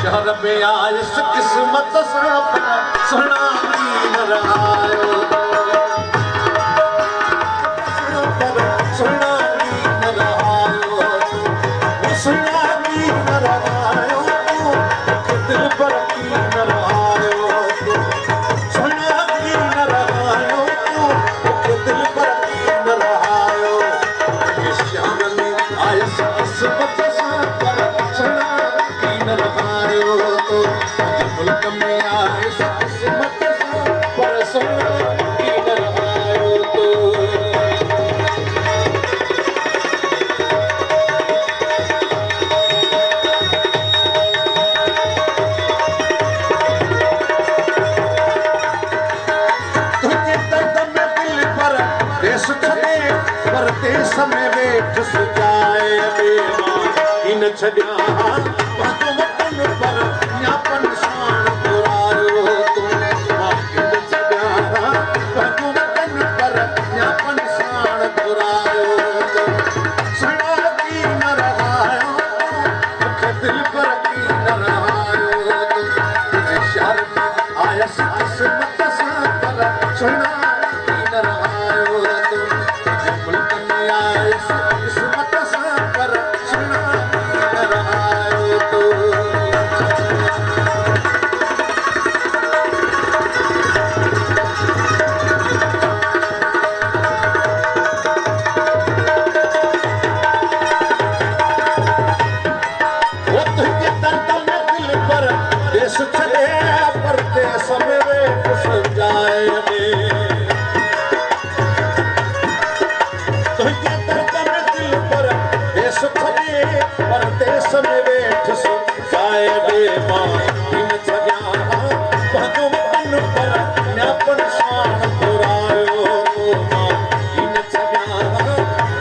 शहर में आयुस किस्मत सां सुहिणा ॾींहं रहायो सुहिणा ॾींहं रहायो सुहिणा ॾींहं रहायो दिल पर ॾींहं रहायो सुहिणा ॾींहं रहायो दिल पर ॾींहं रहायो शाम में आयुस किस्मत सां सुहिणा ॾींहं रहायो मुल्क में आयुस किस्मत सां पर सुहिणा ॾींहं रहायो परदेस में वेठ सुजाए इन छॾिया पंहिंजो वतन पर न्यापन साण घुरायो तूं इन छॾिया पंहिंजो वतन पर न्यापन साण घुरायो सुहिणा ॾींहं रहायो मूंखे दिलि पर ॾींहं रहायो तुंहिंजे शहर में आयसि किस्मत सां पर सुहिणा ॾींहं रहायो मुल्क में आयुस किस्मत सां पर सुहिणा ॾींहं रहायो तुंहिंजे दर्द में दिल पर देश छॾे परदेस में वेठ सुजाए परदेस में वेठ सुजाए मां इन छॾिया पंहिंजो वतन पर न्यापन साण घुरायो मां इन छॾिया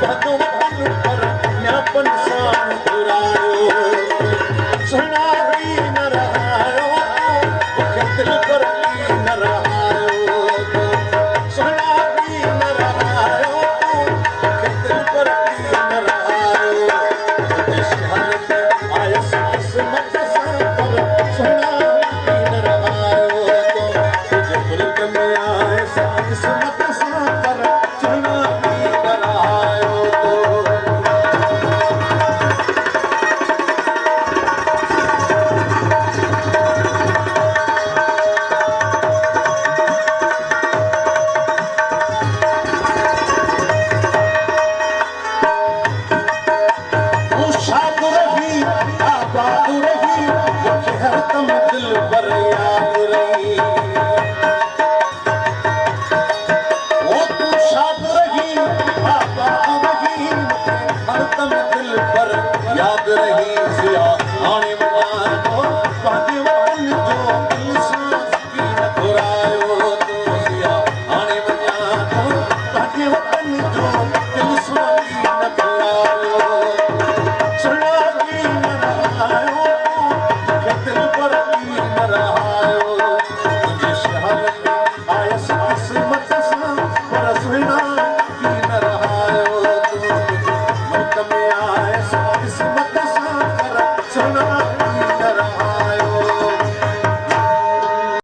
पंहिंजो वतन पर न्यापन साण घुरायो सुहिणा ॾींहं रहायो मूंखे दिलि पर ॾींहं रहायो सुहिणा ॾींहं रहायो मूंखे दिलि पर ॾींहं रहायो आयुस किस्मत सां पर सुहिणा ॾींहं रहायो तुंहिंजे मुल्क में आयुस किस्मत सां पर सुहिणा ॾींहं रहायो आबाद रही मूंखे हरदम दिल पर याद रही वो तू शाद रही आबाद रही मूंखे हरदम दिल पर याद रही सिया हाणे वञा थो पंहिंजे वतन जो दिल सां कीन घुरायो तूं सिया हाणे वञा थो पंहिंजे वतन जो